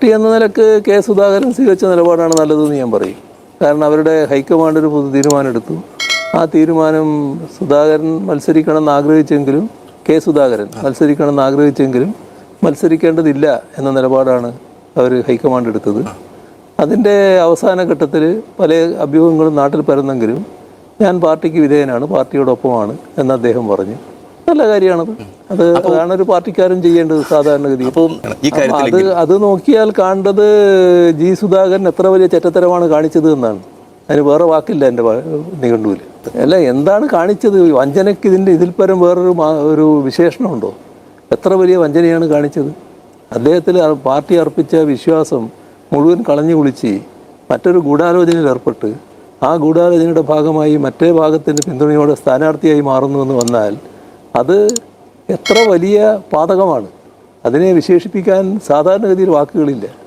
Party എന്ന നിലക്ക് K Sudhakaran സ്വീകരിച്ച നിലപാടാണ് നല്ലതെന്ന് ഞാൻ പറയും. കാരണം അവരുടെ ഹൈക്കമാൻഡ് ഒരു പൊതു തീരുമാനമെടുത്തു. ആ തീരുമാനം സുധാകരൻ മത്സരിക്കണമെന്ന് ആഗ്രഹിച്ചെങ്കിലും കെ സുധാകരൻ മത്സരിക്കണമെന്ന് ആഗ്രഹിച്ചെങ്കിലും മത്സരിക്കേണ്ടതില്ല എന്ന നിലപാടാണ് അവർ ഹൈക്കമാൻഡ് എടുത്തത്. അതിൻ്റെ അവസാന ഘട്ടത്തിൽ പല അഭ്യൂഹങ്ങളും നാട്ടിൽ പരന്നെങ്കിലും ഞാൻ പാർട്ടിക്ക് വിധേയനാണ്, പാർട്ടിയോടൊപ്പമാണ് എന്ന് അദ്ദേഹം പറഞ്ഞു. നല്ല കാര്യമാണത്. അതാണ് ഒരു പാർട്ടിക്കാരും ചെയ്യേണ്ടത് സാധാരണഗതി. അത് നോക്കിയാൽ കാണേണ്ടത് ജി സുധാകരൻ എത്ര വലിയ ചെറ്റത്തരമാണ് കാണിച്ചത് എന്നാണ്. അതിന് വേറെ വാക്കില്ല എൻ്റെ നിഘണ്ടുവിൽ. അല്ല, എന്താണ് കാണിച്ചത്? വഞ്ചനയ്ക്ക് ഇതിൽ പരം വേറൊരു വിശേഷണമുണ്ടോ? എത്ര വലിയ വഞ്ചനയാണ് കാണിച്ചത്? അദ്ദേഹത്തിൽ പാർട്ടി അർപ്പിച്ച വിശ്വാസം മുഴുവൻ കളഞ്ഞു കുളിച്ച് മറ്റൊരു ഗൂഢാലോചനയിൽ ഏർപ്പെട്ട് ആ ഗൂഢാലോചനയുടെ ഭാഗമായി മറ്റേ ഭാഗത്തിൻ്റെ പിന്തുണയോടെ സ്ഥാനാർത്ഥിയായി മാറുന്നുവെന്ന് വന്നാൽ അത് എത്ര വലിയ പാതകമാണ്. അതിനെ വിശേഷിപ്പിക്കാൻ സാധാരണഗതിയിൽ വാക്കുകളില്ല.